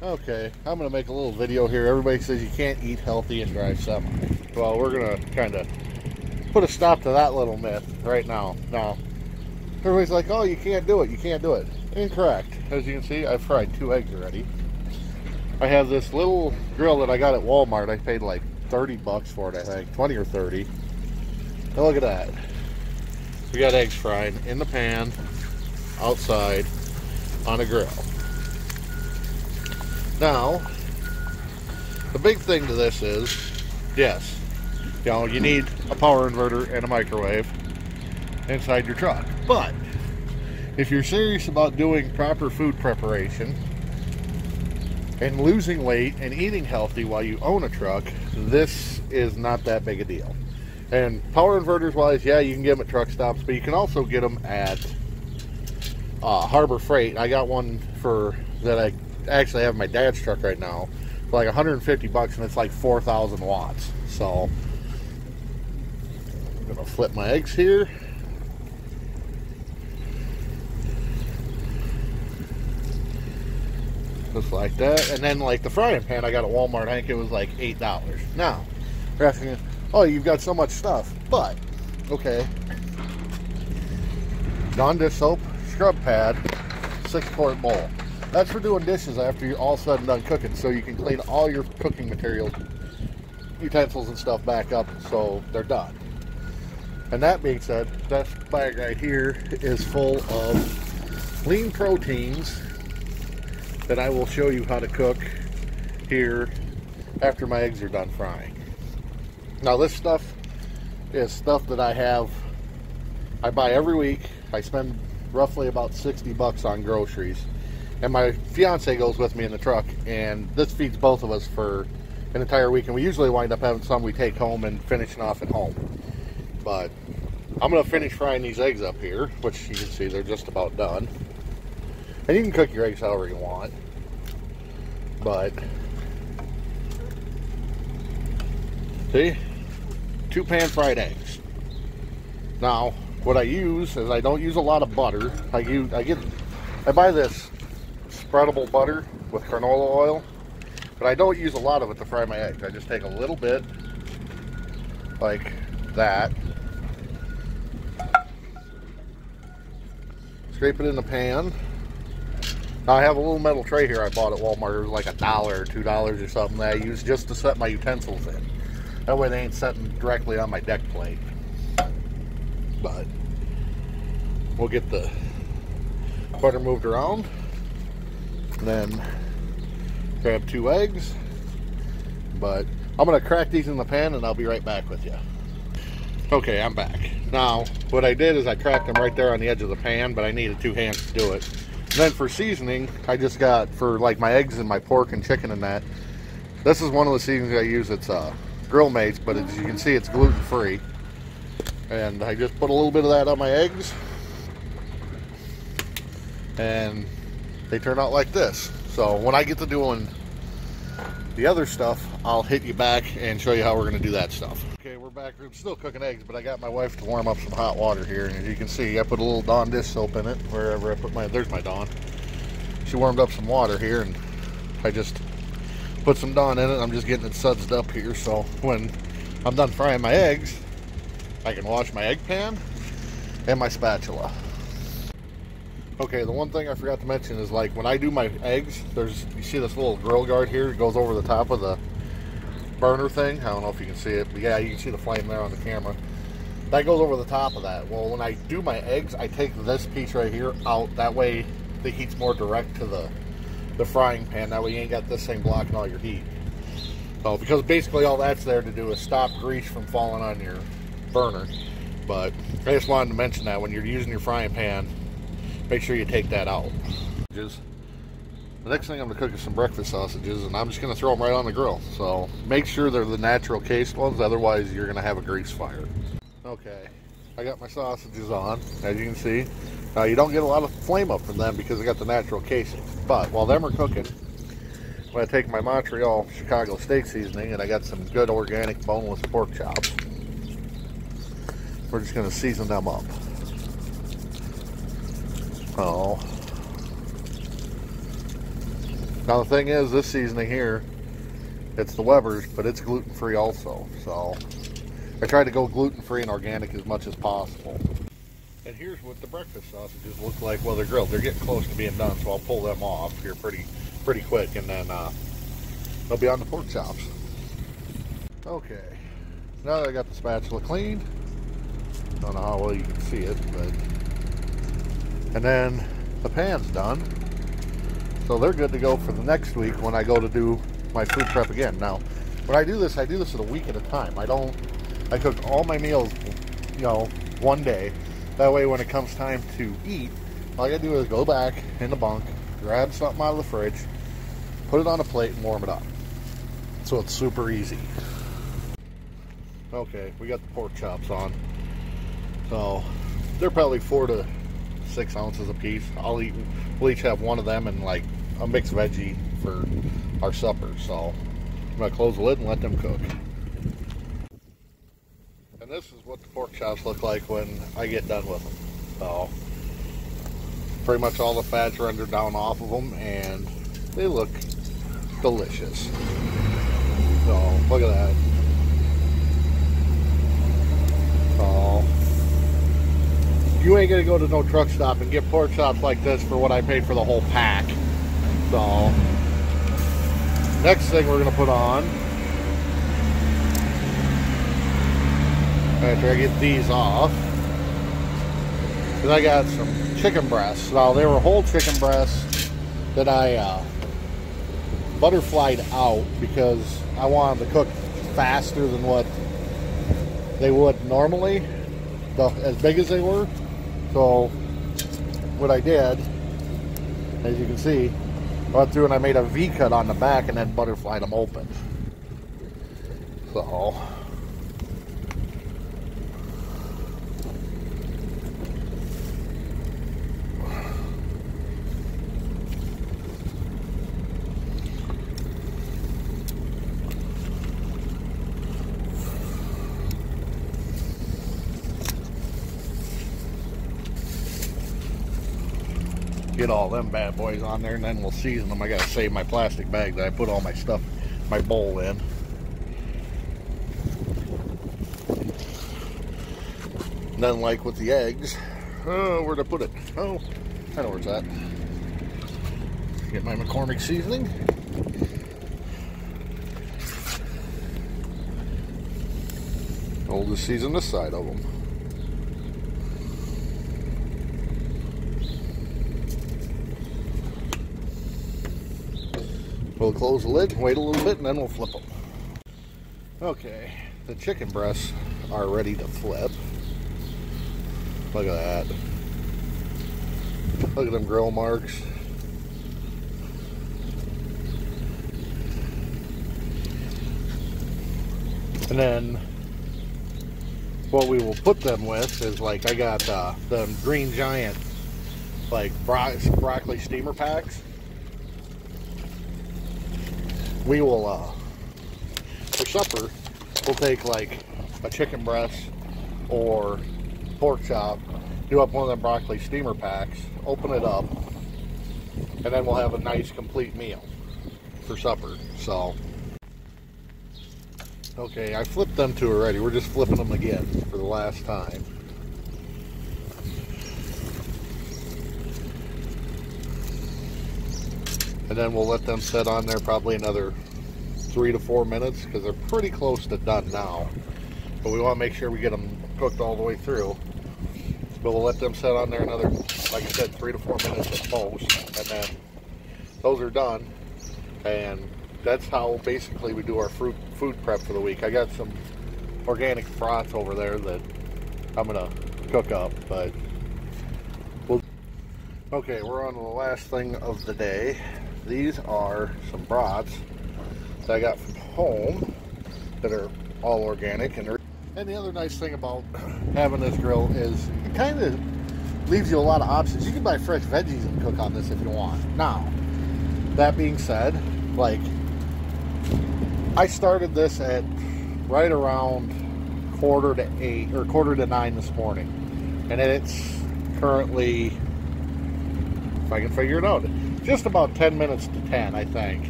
Okay, I'm going to make a little video here. Everybody says you can't eat healthy and drive semi. Well, we're going to kind of put a stop to that little myth right now. Now, everybody's like, oh, you can't do it, you can't do it. Incorrect. As you can see, I've fried 2 eggs already. I have this little grill that I got at Walmart. I paid like 30 bucks for it, I think, 20 or 30. Now look at that. We got eggs fried in the pan, outside, on a grill. Now, the big thing to this is, yes, you know, you need a power inverter and a microwave inside your truck. But if you're serious about doing proper food preparation and losing weight and eating healthy while you own a truck, this is not that big a deal. And power inverters wise, yeah, you can get them at truck stops, but you can also get them at Harbor Freight. I got one that I actually have in my dad's truck right now for like 150 bucks, and it's like 4,000 watts. So I'm gonna flip my eggs here. Just like that. And then like the frying pan I got at Walmart, I think it was like $8. Now, you're asking, oh, you've got so much stuff. But, okay. Dawn dish soap, scrub pad, 6-quart bowl. That's for doing dishes after you're all said and done cooking, so you can clean all your cooking materials, utensils and stuff back up so they're done. And that being said, this bag right here is full of lean proteins that I will show you how to cook here after my eggs are done frying. Now this stuff is stuff that I buy every week. I spend roughly about 60 bucks on groceries. And my fiance goes with me in the truck, and this feeds both of us for an entire week. And we usually wind up having some we take home and finishing off at home. But I'm going to finish frying these eggs up here, which you can see they're just about done. And you can cook your eggs however you want. But, see? 2 pan fried eggs. Now, what I use is I don't use a lot of butter. I buy this spreadable butter with canola oil, but I don't use a lot of it to fry my eggs. I just take a little bit, like that, scrape it in the pan. Now I have a little metal tray here I bought at Walmart. It was like $1 or $2 or something that I use just to set my utensils in. That way they ain't sitting directly on my deck plate. But we'll get the butter moved around. And then grab 2 eggs. But I'm going to crack these in the pan and I'll be right back with you. Okay, I'm back. Now, what I did is I cracked them right there on the edge of the pan, but I needed 2 hands to do it. And then for seasoning, I just got, for like my eggs and my pork and chicken and that, this is one of the seasonings I use. It's Grill Mates, but as you can see, it's gluten-free. And I just put a little bit of that on my eggs. And they turn out like this. So when I get to doing the other stuff, I'll hit you back and show you how we're going to do that stuff. Okay, we're back. We're still cooking eggs, but I got my wife to warm up some hot water here. And as you can see, I put a little Dawn dish soap in it. Wherever I put there's my Dawn. She warmed up some water here, and I just put some Dawn in it. I'm just getting it sudsed up here, so when I'm done frying my eggs, I can wash my egg pan and my spatula. Okay, the one thing I forgot to mention is, like, when I do my eggs, you see this little grill guard here? It goes over the top of the burner thing. I don't know if you can see it, but yeah, you can see the flame there on the camera. That goes over the top of that. Well, when I do my eggs, I take this piece right here out. That way the heat's more direct to the frying pan. That way you ain't got this thing blocking all your heat. So, because basically all that's there to do is stop grease from falling on your burner. But I just wanted to mention that when you're using your frying pan, make sure you take that out. The next thing I'm going to cook is some breakfast sausages, and I'm just going to throw them right on the grill. So make sure they're the natural cased ones, otherwise you're going to have a grease fire. Okay, I got my sausages on, as you can see. Now you don't get a lot of flame up from them because I got the natural casing. But while them are cooking, I'm going to take my Montreal Chicago steak seasoning, and I got some good organic boneless pork chops. We're just going to season them up. Oh. Now the thing is, this seasoning here, it's the Weber's, but it's gluten-free also. So I try to go gluten-free and organic as much as possible. And here's what the breakfast sausages look like while they're grilled. They're getting close to being done, so I'll pull them off here pretty quick, and then they'll be on the pork chops. Okay, now that I got the spatula cleaned, don't know how well you can see it, but, and then the pan's done, so they're good to go for the next week when I go to do my food prep again. Now, when I do this a week at a time. I cook all my meals, you know, one day. That way when it comes time to eat, all I gotta do is go back in the bunk, grab something out of the fridge, put it on a plate and warm it up. So it's super easy. Okay, we got the pork chops on. So they're probably 4 to 6 ounces a piece. We'll each have one of them and like a mixed veggie for our supper. So I'm gonna close the lid and let them cook. And this is what the pork chops look like when I get done with them. So pretty much all the fat's rendered down off of them, and they look delicious. So look at that. So you ain't gonna go to no truck stop and get pork chops like this for what I paid for the whole pack. So next thing we're gonna put on, after I get these off, because I got some chicken breasts. Now they were whole chicken breasts that I butterflied out because I wanted to cook faster than what they would normally, as big as they were. So what I did, as you can see, I went through and I made a V-cut on the back and then butterflied them open. So get all them bad boys on there, and then we'll season them. I gotta save my plastic bag that I put all my stuff, my bowl in. And then, like with the eggs, where'd I put it? Oh, I know where it's at. Get my McCormick seasoning. I'll just season this side of them. We'll close the lid, wait a little bit, and then we'll flip them. Okay, the chicken breasts are ready to flip. Look at that. Look at them grill marks. And then what we will put them with is, like, I got the Green Giant, like, broccoli steamer packs. We will, for supper, we'll take like a chicken breast or pork chop, do up one of them broccoli steamer packs, open it up, and then we'll have a nice complete meal for supper. So, okay, I flipped them two already. We're just flipping them again for the last time. And then we'll let them sit on there probably another 3 to 4 minutes, because they're pretty close to done now. But we want to make sure we get them cooked all the way through. But we'll let them sit on there another, like I said, 3 to 4 minutes at most. And then those are done. And that's how basically we do our food prep for the week. I got some organic brats over there that I'm going to cook up. But okay, we're on to the last thing of the day. These are some brats that I got from home that are all organic. And the other nice thing about having this grill is it kind of leaves you a lot of options. You can buy fresh veggies and cook on this if you want. Now, that being said, like, I started this at right around 7:45 or 8:45 this morning. And it's currently, if I can figure it out, just about 10 minutes to 10, I think.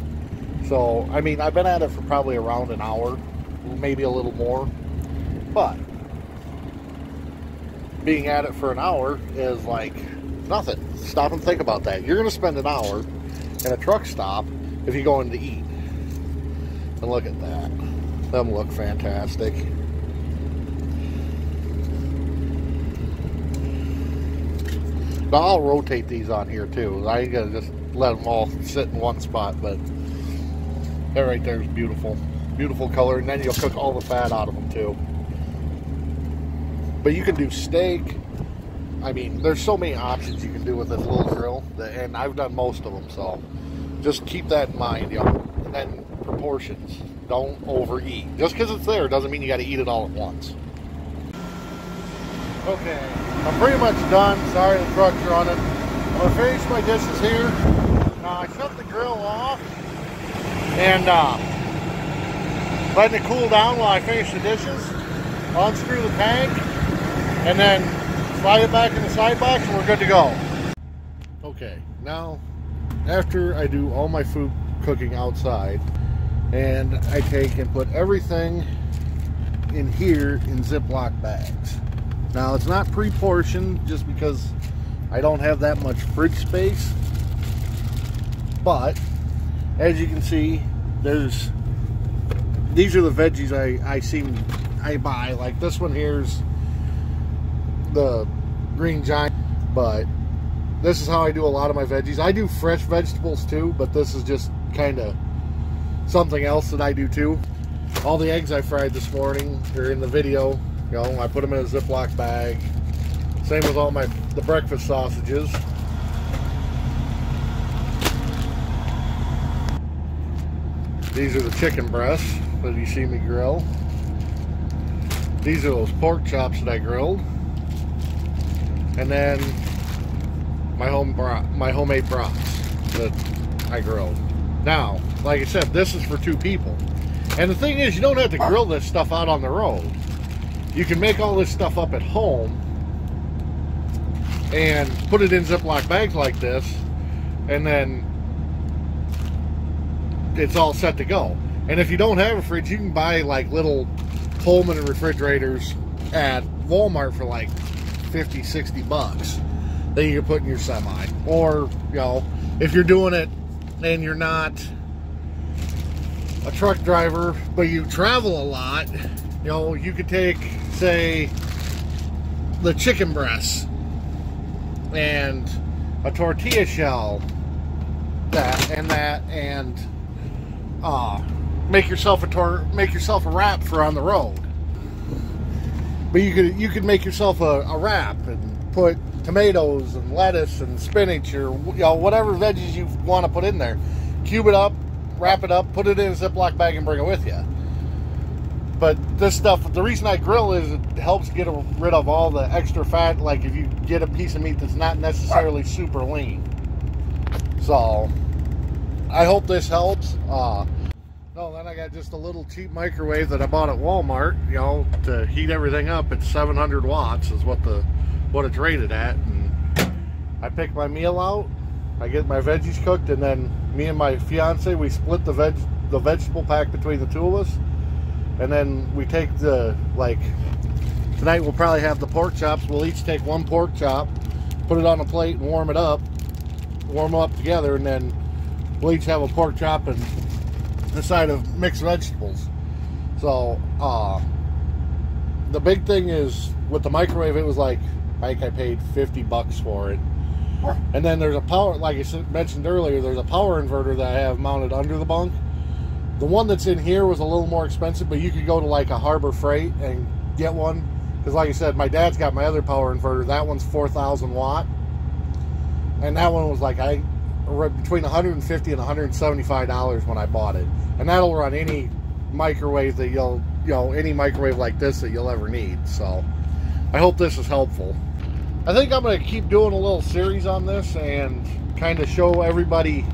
So, I mean, I've been at it for probably around an hour, maybe a little more. But being at it for an hour is like nothing. Stop and think about that. You're going to spend an hour in a truck stop if you're going to eat. And look at that. Them look fantastic. Now I'll rotate these on here too. I ain't gonna just let them all sit in one spot, but that right there is beautiful. Beautiful color, and then you'll cook all the fat out of them too. But you can do steak. I mean, there's so many options you can do with this little grill, and I've done most of them, so just keep that in mind, yo. And then proportions. Don't overeat. Just because it's there doesn't mean you got to eat it all at once. Okay, I'm pretty much done. Sorry the truck's running. I'm going to finish my dishes here. Now I shut the grill off and letting it cool down while I finish the dishes. Unscrew the tank and then slide it back in the side box and we're good to go. Okay, now after I do all my food cooking outside, and I take and put everything in here in Ziploc bags. Now it's not pre-portioned just because I don't have that much fridge space, but as you can see, these are the veggies I buy. Like this one here's the Green Giant, but this is how I do a lot of my veggies. I do fresh vegetables too, but this is just kind of something else that I do too. All the eggs I fried this morning are in the video. You know, I put them in a Ziploc bag. Same with all the breakfast sausages. These are the chicken breasts that you see me grill. These are those pork chops that I grilled. And then my homemade brats that I grilled. Now, like I said, this is for 2 people. And the thing is, you don't have to grill this stuff out on the road. You can make all this stuff up at home and put it in Ziploc bags like this, and then it's all set to go. And if you don't have a fridge, you can buy like little Pullman refrigerators at Walmart for like 50, 60 bucks that you can put in your semi. Or, you know, if you're doing it and you're not a truck driver, but you travel a lot, you know, you could take, say, the chicken breasts and a tortilla shell, and make yourself a wrap for on the road. But you could make yourself a wrap and put tomatoes and lettuce and spinach, or you know, whatever veggies you want to put in there. Cube it up, wrap it up, put it in a Ziploc bag, and bring it with you. But this stuff, the reason I grill is it helps get rid of all the extra fat. Like if you get a piece of meat that's not necessarily super lean. So I hope this helps. No, then I got just a little cheap microwave that I bought at Walmart, you know, to heat everything up. It's 700 watts is what it's rated at. And I pick my meal out, I get my veggies cooked, and then me and my fiance, we split the vegetable pack between the 2 of us. And then we take tonight we'll probably have the pork chops. We'll each take 1 pork chop, put it on a plate and warm them up together, and then we'll each have a pork chop and a side of mixed vegetables. So the big thing is with the microwave, it was like I paid 50 bucks for it. And then there's a power, like I mentioned earlier, there's a power inverter that I have mounted under the bunk. The one that's in here was a little more expensive, but you could go to like a Harbor Freight and get one. Because like I said, my dad's got my other power inverter. That one's 4,000 watt. And that one was like between $150 and $175 when I bought it. And that'll run any microwave that any microwave like this that you'll ever need. So I hope this is helpful. I think I'm going to keep doing a little series on this and kind of show everybody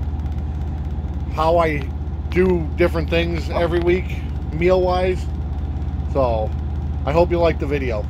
how I do different things every week, meal-wise. So I hope you like the video.